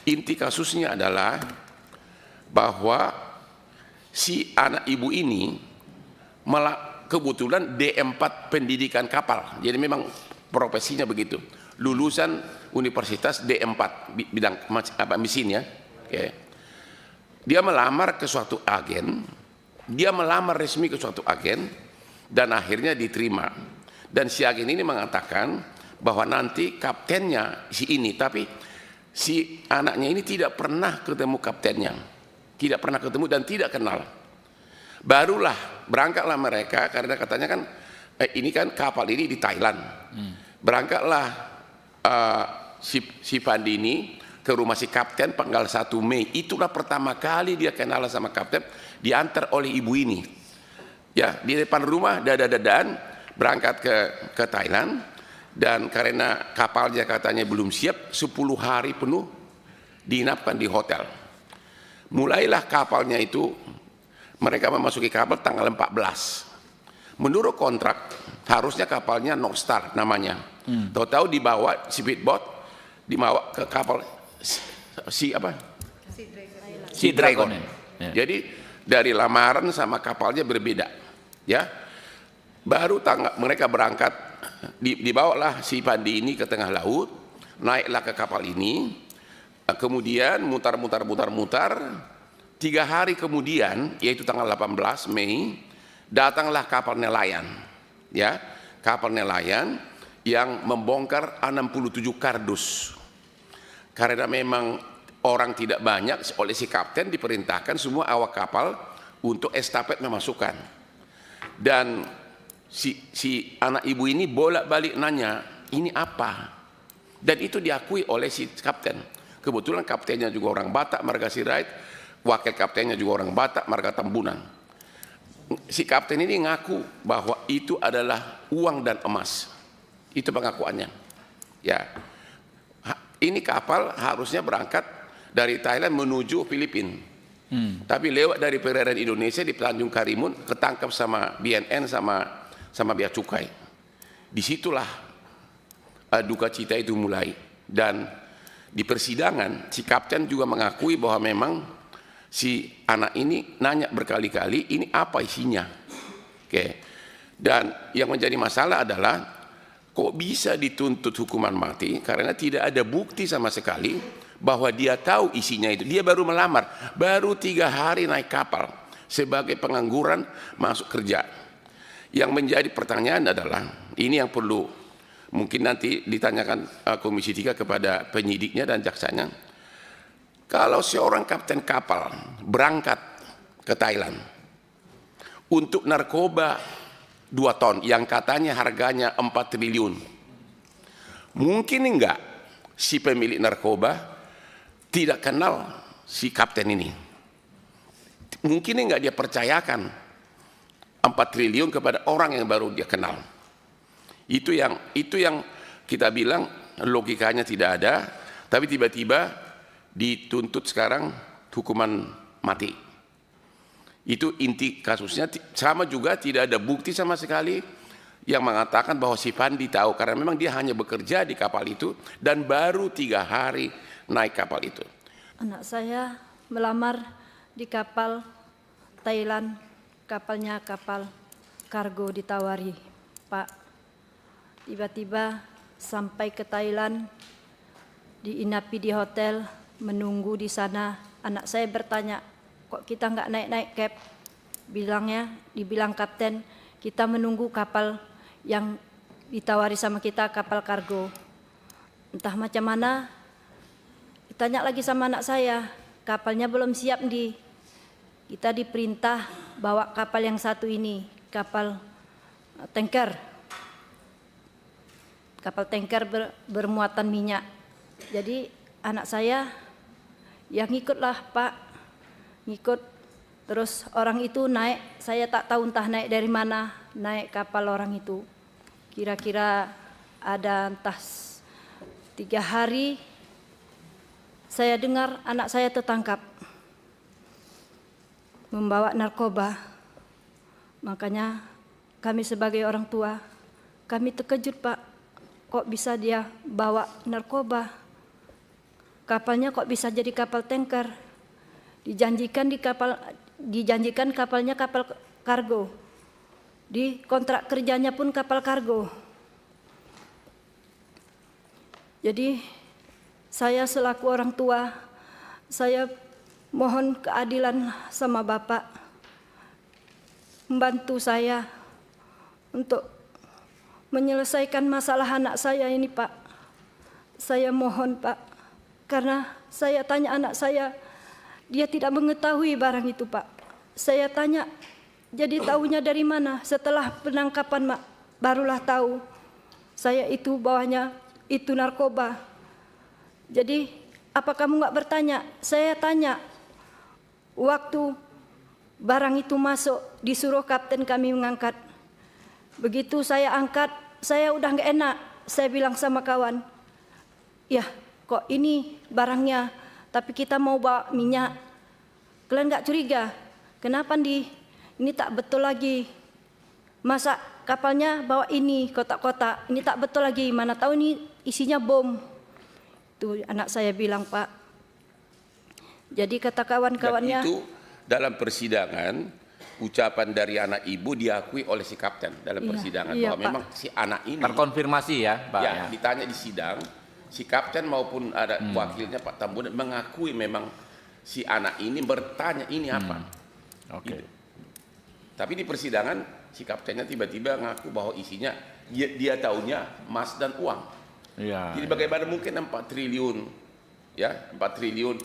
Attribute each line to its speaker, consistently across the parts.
Speaker 1: inti kasusnya adalah bahwa si anak ibu ini kebetulan D4 pendidikan kapal, jadi memang profesinya begitu, lulusan universitas D4 bidang mesin ya. Okay. Dia melamar ke suatu agen, dia melamar resmi ke suatu agen dan akhirnya diterima. Dan si agen ini mengatakan bahwa nanti kaptennya si ini, tapi si anaknya ini tidak pernah ketemu kaptennya, tidak pernah ketemu dan tidak kenal. Barulah berangkatlah mereka, karena katanya kan ini kan kapal ini di Thailand. Berangkatlah si Pandi ini ke rumah si kapten tanggal 1 Mei. Itulah pertama kali dia kenal sama kapten, diantar oleh ibu ini. Ya, di depan rumah dada-dadaan berangkat ke Thailand, dan karena kapalnya katanya belum siap, 10 hari penuh diinapkan di hotel. Mulailah kapalnya itu, mereka memasuki kapal tanggal 14. Menurut kontrak harusnya kapalnya North Star namanya. Tahu-tahu dibawa speedboat, dibawa ke kapal Sea Dragon. Ya. Jadi dari lamaran sama kapalnya berbeda, ya. Baru mereka berangkat, dibawalah si Pandi ini ke tengah laut, naiklah ke kapal ini, kemudian mutar. 3 hari kemudian, yaitu tanggal 18 Mei, datanglah kapal nelayan, ya, kapal nelayan yang membongkar 67 kardus. Karena memang orang tidak banyak, oleh si kapten diperintahkan semua awak kapal untuk estafet memasukkan. Dan si anak ibu ini bolak-balik nanya, ini apa? Dan itu diakui oleh si kapten. Kebetulan kaptennya juga orang Batak, marga Sirait, wakil kaptennya juga orang Batak, marga Tambunan. Si kapten ini ngaku bahwa itu adalah uang dan emas. Itu pengakuannya. Ya. Ini kapal harusnya berangkat dari Thailand menuju Filipina. Tapi lewat dari perairan Indonesia di Tanjung Karimun, ketangkap sama BNN sama bea cukai. Disitulah duka cita itu mulai. Dan di persidangan si kapten juga mengakui bahwa memang si anak ini nanya berkali-kali, ini apa isinya. Oke. Dan yang menjadi masalah adalah kok bisa dituntut hukuman mati karena tidak ada bukti sama sekali bahwa dia tahu isinya itu. Dia baru melamar, baru 3 hari naik kapal sebagai pengangguran masuk kerja. Yang menjadi pertanyaan adalah, ini yang perlu mungkin nanti ditanyakan Komisi 3 kepada penyidiknya dan jaksanya. Kalau seorang kapten kapal berangkat ke Thailand untuk narkoba 2 ton yang katanya harganya 4 triliun. Mungkin enggak si pemilik narkoba tidak kenal si kapten ini? Mungkin enggak dia percayakan 4 triliun kepada orang yang baru dia kenal? Itu yang kita bilang logikanya tidak ada, tapi tiba-tiba dituntut sekarang hukuman mati. Itu inti kasusnya. Sama juga tidak ada bukti sama sekali yang mengatakan bahwa si Pandi tahu, karena memang dia hanya bekerja di kapal itu dan baru 3 hari naik kapal itu.
Speaker 2: Anak saya melamar di kapal Thailand, kapalnya kapal kargo ditawari, Pak. Tiba-tiba sampai ke Thailand, diinapi di hotel, menunggu di sana. Anak saya bertanya, kok kita nggak naik-naik cab? Dibilang kapten, kita menunggu kapal yang ditawari sama kita, kapal kargo. Entah macam mana, ditanya lagi sama anak saya, kapalnya belum siap kita diperintah bawa kapal yang satu ini, kapal tanker. Kapal tanker bermuatan minyak. Jadi anak saya, ya ngikutlah Pak, ngikut. Terus orang itu naik, saya tak tahu entah naik dari mana, naik kapal orang itu. Kira-kira ada entah 3 hari, saya dengar anak saya tertangkap membawa narkoba. Makanya kami sebagai orang tua, kami terkejut Pak, kok bisa dia bawa narkoba? kapalnya kok bisa jadi kapal tanker? Dijanjikan kapalnya kapal kargo. Di kontrak kerjanya pun kapal kargo. Jadi saya selaku orang tua, saya mohon keadilan sama Bapak, membantu saya untuk menyelesaikan masalah anak saya ini, Pak. Saya mohon, Pak, karena saya tanya anak saya, dia tidak mengetahui barang itu, Pak. Saya tanya, jadi tahunya dari mana? Setelah penangkapan, Mak, barulah tahu saya itu bawahnya itu narkoba. Jadi apa kamu nggak bertanya? Saya tanya, waktu barang itu masuk disuruh kapten kami mengangkat. Begitu saya angkat, saya udah nggak enak. Saya bilang sama kawan, ya kok ini barangnya, tapi kita mau bawa minyak. Kalian nggak curiga? Kenapa ini tak betul lagi? Masa kapalnya bawa ini kotak-kotak, ini tak betul lagi. Mana tahu ini isinya bom. Itu anak saya bilang, Pak. Jadi kata kawan-kawannya.
Speaker 1: Dan itu dalam persidangan ucapan dari anak ibu diakui oleh si kapten dalam persidangan bahwa
Speaker 2: Pak.
Speaker 1: memang si anak ini
Speaker 3: terkonfirmasi ya, Pak.
Speaker 1: Ya, ditanya di sidang, si kapten maupun ada wakilnya Pak Tambunan mengakui memang si anak ini bertanya ini apa.
Speaker 3: Oke.
Speaker 1: Gitu. Tapi di persidangan si kaptennya tiba-tiba ngaku bahwa isinya dia tahunya emas dan uang.
Speaker 3: Iya.
Speaker 1: Jadi bagaimana mungkin 4 triliun, ya 4 triliun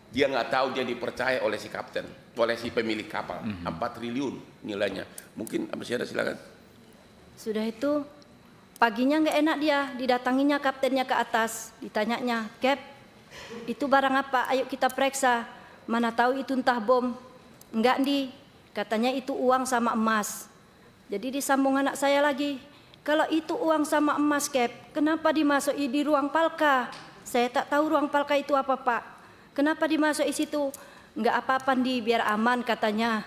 Speaker 1: dia nggak tahu, dia dipercaya oleh si kapten, oleh si pemilik kapal. 4 triliun nilainya. Mungkin masih ada, silakan.
Speaker 2: Sudah itu paginya nggak enak dia, didatanginya kaptennya ke atas, ditanyanya, Cap, itu barang apa? Ayo kita periksa. Mana tahu itu entah bom. Enggak katanya itu uang sama emas. Jadi disambung anak saya lagi, kalau itu uang sama emas, Cap, kenapa dimasuki di ruang palka? Saya tak tahu ruang palka itu apa, Pak. Kenapa dimasuki situ? Enggak apa-apa biar aman katanya.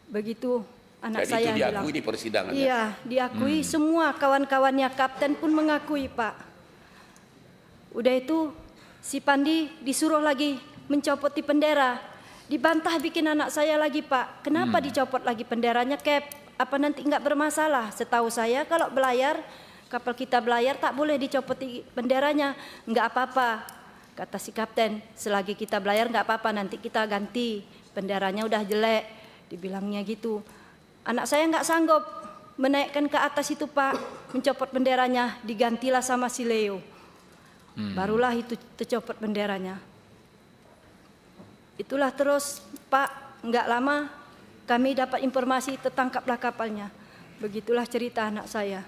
Speaker 2: Begitu anak
Speaker 1: Jadi
Speaker 2: saya
Speaker 1: itu diakui
Speaker 2: bilang.
Speaker 1: di persidangan.
Speaker 2: Iya, diakui semua kawan-kawannya, kapten pun mengakui, Pak. Udah itu si Pandi disuruh lagi mencopot di bendera. Dibantah bikin anak saya lagi, Pak. Kenapa dicopot lagi benderanya, Cap? Apa nanti enggak bermasalah? Setahu saya kalau belayar, kapal kita belayar tak boleh dicopot di benderanya. Enggak apa-apa, kata si kapten. Selagi kita belayar enggak apa-apa, nanti kita ganti. Benderanya udah jelek, dibilangnya gitu. Anak saya enggak sanggup menaikkan ke atas itu, Pak, mencopot benderanya, digantilah sama si Leo. Barulah itu tercopot benderanya. Itulah terus, Pak, enggak lama kami dapat informasi tertangkaplah kapalnya. Begitulah cerita anak saya.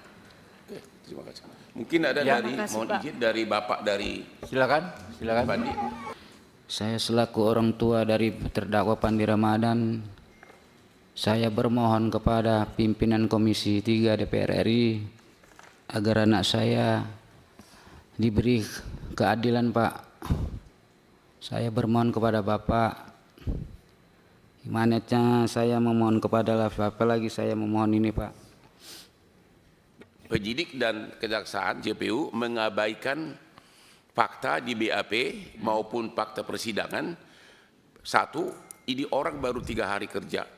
Speaker 1: Oke, terima kasih. Mungkin ada
Speaker 3: Ya,
Speaker 1: dari
Speaker 2: makasih,
Speaker 1: mohon
Speaker 2: Pak.
Speaker 1: izin dari Bapak dari
Speaker 3: Silakan.
Speaker 1: Pandi.
Speaker 4: Saya selaku orang tua dari terdakwa Pandi Ramadan, saya bermohon kepada pimpinan Komisi 3 DPR RI agar anak saya diberi keadilan, Pak. Saya bermohon kepada Bapak, gimana saya memohon kepada Bapak lagi, saya memohon ini, Pak.
Speaker 1: Penyidik dan kejaksaan JPU mengabaikan fakta di BAP maupun fakta persidangan. Satu, ini orang baru 3 hari kerja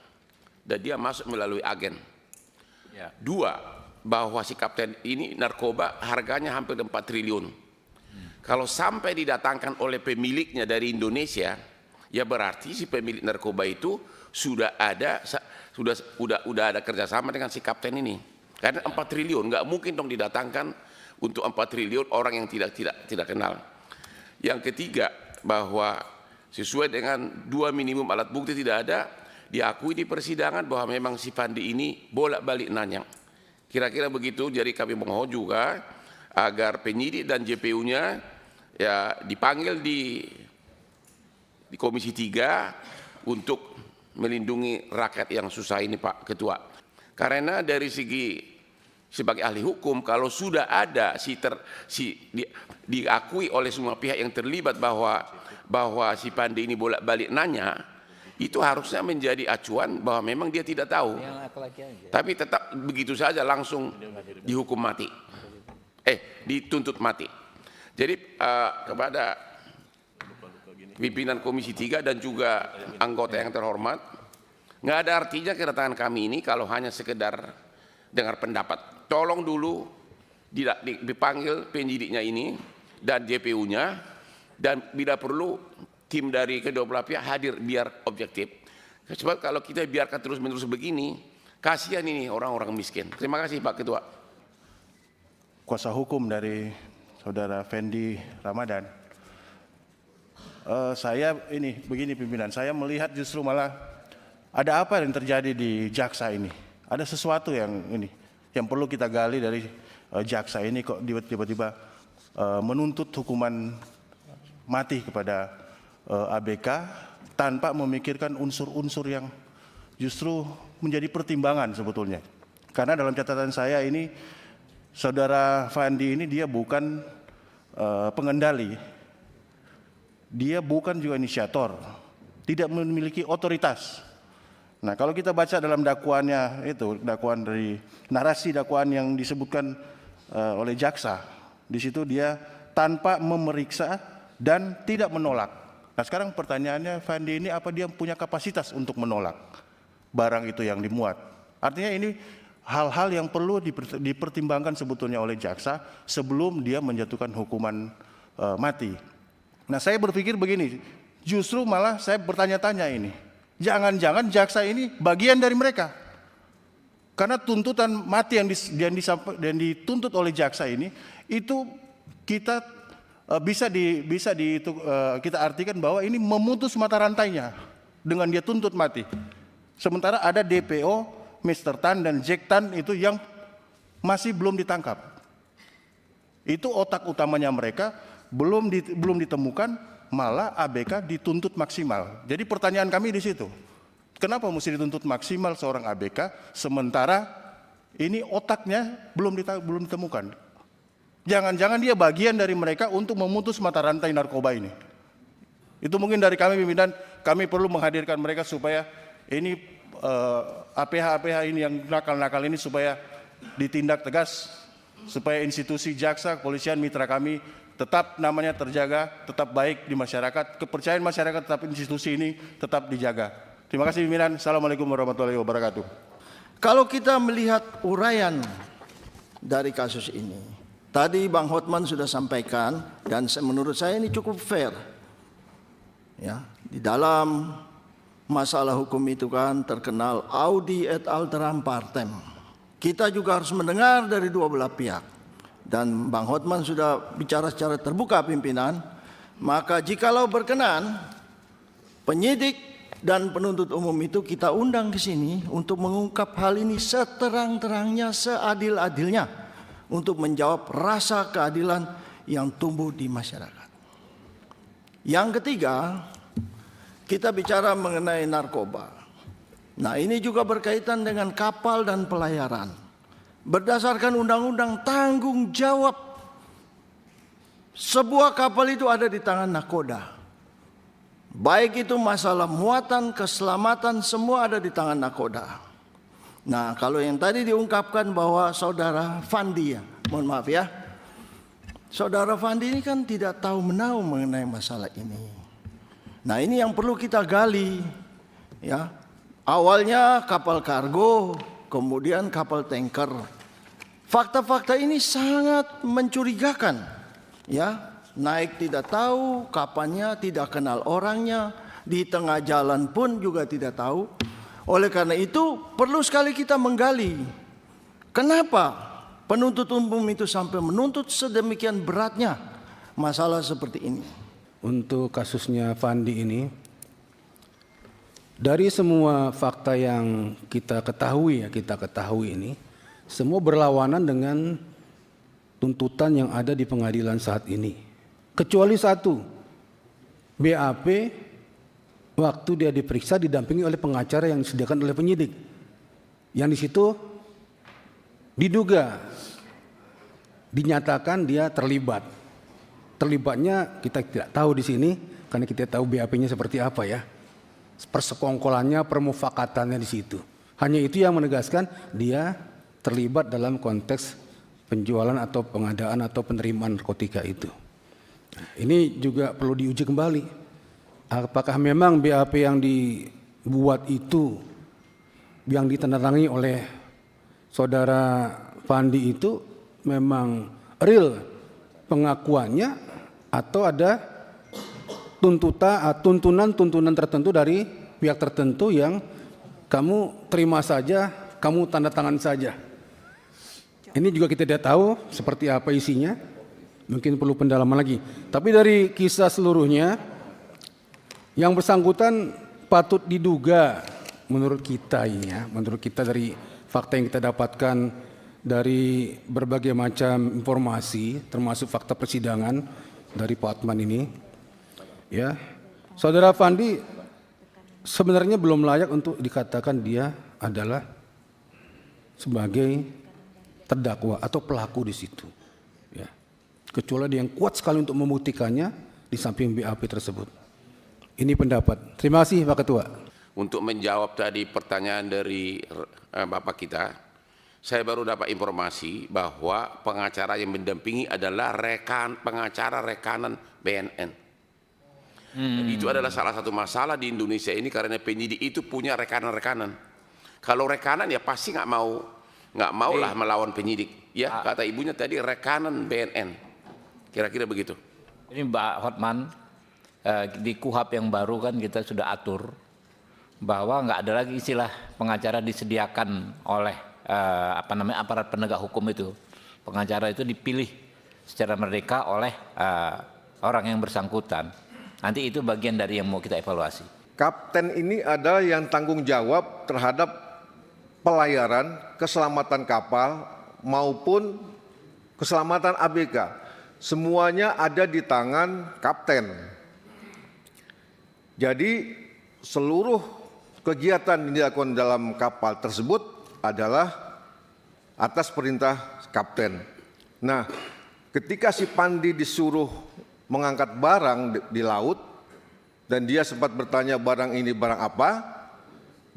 Speaker 1: dan dia masuk melalui agen.
Speaker 3: Ya.
Speaker 1: 2, bahwa si kapten ini narkoba harganya hampir 4 triliun. Kalau sampai didatangkan oleh pemiliknya dari Indonesia, ya berarti si pemilik narkoba itu sudah ada kerjasama dengan si kapten ini. Karena 4 triliun nggak mungkin dong didatangkan untuk 4 triliun orang yang tidak kenal. Yang ketiga, bahwa sesuai dengan 2 minimum alat bukti tidak ada, diakui di persidangan bahwa memang si Pandi ini bolak-balik nanya. Kira-kira begitu. Jadi kami mohon juga agar penyidik dan JPU-nya ya dipanggil di Komisi 3 untuk melindungi rakyat yang susah ini, Pak Ketua. Karena dari segi sebagai ahli hukum, kalau sudah ada diakui oleh semua pihak yang terlibat bahwa si Pandi ini bolak-balik nanya, itu harusnya menjadi acuan bahwa memang dia tidak tahu. Tapi tetap begitu saja langsung dihukum mati. Dituntut mati. Jadi kepada pimpinan Komisi 3 dan juga anggota yang terhormat, nggak ada artinya kedatangan kami ini kalau hanya sekedar dengar pendapat. Tolong dulu dipanggil penyidiknya ini dan JPU-nya, dan bila perlu tim dari kedua belah pihak hadir biar objektif. Sebab kalau kita biarkan terus-menerus begini, kasihan ini orang-orang miskin. Terima kasih Pak Ketua.
Speaker 5: Kuasa hukum dari Saudara Fendi Ramadan. Saya ini begini pimpinan, saya melihat justru malah ada apa yang terjadi di jaksa ini. Ada sesuatu yang perlu kita gali dari jaksa ini, kok tiba-tiba menuntut hukuman mati kepada ABK tanpa memikirkan unsur-unsur yang justru menjadi pertimbangan sebetulnya. Karena dalam catatan saya ini, Saudara Fandi ini dia bukan pengendali, dia bukan juga inisiator, tidak memiliki otoritas. Nah, kalau kita baca dalam dakwaannya itu, dakwaan dari narasi dakwaan yang disebutkan oleh jaksa, di situ dia tanpa memeriksa dan tidak menolak. Nah, sekarang pertanyaannya, Fandi ini apa dia punya kapasitas untuk menolak barang itu yang dimuat? Artinya ini hal-hal yang perlu dipertimbangkan sebetulnya oleh jaksa sebelum dia menjatuhkan hukuman mati. Nah, saya berpikir begini, justru malah saya bertanya-tanya ini, jangan-jangan jaksa ini bagian dari mereka. Karena tuntutan mati yang dituntut oleh jaksa ini, itu kita kita artikan bahwa ini memutus mata rantainya dengan dia tuntut mati. Sementara ada DPO, Mr. Tan dan Jack Tan itu yang masih belum ditangkap. Itu otak utamanya mereka belum ditemukan, malah ABK dituntut maksimal. Jadi pertanyaan kami di situ, kenapa mesti dituntut maksimal seorang ABK sementara ini otaknya belum ditemukan? Jangan-jangan dia bagian dari mereka untuk memutus mata rantai narkoba ini. Itu mungkin dari kami pimpinan, kami perlu menghadirkan mereka supaya ini APH ini yang nakal-nakal ini supaya ditindak tegas, supaya institusi jaksa, kepolisian, mitra kami tetap namanya terjaga, tetap baik di masyarakat, kepercayaan masyarakat tetap institusi ini tetap dijaga. Terima kasih pimpinan. Assalamualaikum warahmatullahi wabarakatuh.
Speaker 6: Kalau kita melihat uraian dari kasus ini, tadi Bang Hotman sudah sampaikan dan menurut saya ini cukup fair. Ya, di dalam masalah hukum itu kan terkenal audi et alteram partem. Kita juga harus mendengar dari dua belah pihak. Dan Bang Hotman sudah bicara secara terbuka pimpinan. Maka jikalau berkenan, penyidik dan penuntut umum itu kita undang ke sini untuk mengungkap hal ini seterang-terangnya, seadil-adilnya, untuk menjawab rasa keadilan yang tumbuh di masyarakat. Yang ketiga, kita bicara mengenai narkoba. Nah, ini juga berkaitan dengan kapal dan pelayaran. Berdasarkan undang-undang tanggung jawab sebuah kapal itu ada di tangan nakoda. Baik itu masalah muatan, keselamatan, semua ada di tangan nakoda. Nah, kalau yang tadi diungkapkan bahwa Saudara Fandi, ya, mohon maaf ya, Saudara Fandi ini kan tidak tahu menahu mengenai masalah ini. Nah, ini yang perlu kita gali, ya. Awalnya kapal kargo, kemudian kapal tanker. Fakta-fakta ini sangat mencurigakan, ya. Naik tidak tahu kapannya, tidak kenal orangnya, di tengah jalan pun juga tidak tahu. Oleh karena itu perlu sekali kita menggali, kenapa penuntut umum itu sampai menuntut sedemikian beratnya masalah seperti ini.
Speaker 7: Untuk kasusnya Fandi ini, dari semua fakta yang kita ketahui ini, semua berlawanan dengan tuntutan yang ada di pengadilan saat ini. Kecuali satu, BAP waktu dia diperiksa didampingi oleh pengacara yang disediakan oleh penyidik. Yang di situ dinyatakan dia terlibat. Terlibatnya kita tidak tahu di sini karena kita tahu BAP-nya seperti apa ya. Persekongkolannya, permufakatannya di situ. Hanya itu yang menegaskan dia terlibat dalam konteks penjualan atau pengadaan atau penerimaan narkotika itu. Ini juga perlu diuji kembali. apakah memang BAP yang dibuat itu, yang ditandatangani oleh saudara Fandi itu memang real pengakuannya atau ada tuntunan tertentu dari pihak tertentu yang kamu terima saja, kamu tanda tangan saja. Ini juga kita tidak tahu seperti apa isinya, mungkin perlu pendalaman lagi. Tapi dari kisah seluruhnya, yang bersangkutan patut diduga menurut kita ini ya, menurut kita dari fakta yang kita dapatkan dari berbagai macam informasi, termasuk fakta persidangan dari Pak Hotman ini, ya, saudara Fandi sebenarnya belum layak untuk dikatakan dia adalah sebagai terdakwa atau pelaku di situ, ya. Kecuali dia yang kuat sekali untuk membuktikannya di samping BAP tersebut. Ini pendapat. Terima kasih Pak Ketua.
Speaker 1: Untuk menjawab tadi pertanyaan dari Bapak kita, saya baru dapat informasi bahwa pengacara yang mendampingi adalah pengacara rekanan BNN. Dan itu adalah salah satu masalah di Indonesia ini karena penyidik itu punya rekanan-rekanan. Kalau rekanan ya pasti nggak mau lah melawan penyidik. Ya kata ibunya tadi rekanan BNN. Kira-kira begitu.
Speaker 3: Ini Mbak Hotman, di KUHP yang baru kan kita sudah atur bahwa nggak ada lagi istilah pengacara disediakan oleh aparat penegak hukum itu. Pengacara itu dipilih secara merdeka oleh orang yang bersangkutan. Nanti itu bagian dari yang mau kita evaluasi.
Speaker 8: Kapten ini ada yang tanggung jawab terhadap pelayaran, keselamatan kapal maupun keselamatan ABK. Semuanya ada di tangan kapten. Jadi seluruh kegiatan yang dilakukan dalam kapal tersebut adalah atas perintah kapten. Nah, ketika si Pandi disuruh mengangkat barang di laut dan dia sempat bertanya barang ini barang apa,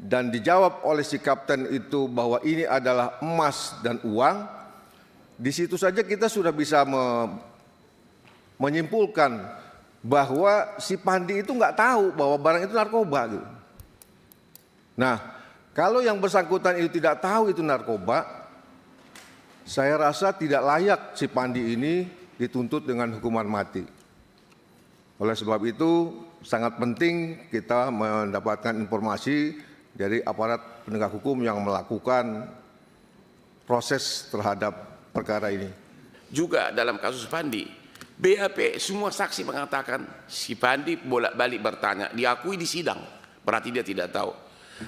Speaker 8: dan dijawab oleh si kapten itu bahwa ini adalah emas dan uang, di situ saja kita sudah bisa menyimpulkan bahwa si Pandi itu nggak tahu bahwa barang itu narkoba gitu. Nah, kalau yang bersangkutan itu tidak tahu itu narkoba, saya rasa tidak layak si Pandi ini dituntut dengan hukuman mati. Oleh sebab itu sangat penting kita mendapatkan informasi dari aparat penegak hukum yang melakukan proses terhadap perkara ini.
Speaker 1: Juga dalam kasus Pandi, BAP semua saksi mengatakan si Pandi bolak-balik bertanya, diakui di sidang, berarti dia tidak tahu.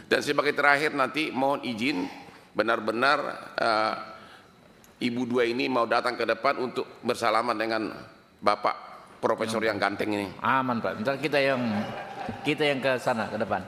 Speaker 1: Dan sebagai terakhir nanti mohon izin benar-benar ibu dua ini mau datang ke depan untuk bersalaman dengan Bapak Profesor yang ganteng ini.
Speaker 3: Aman Pak, ntar kita yang ke sana ke depan.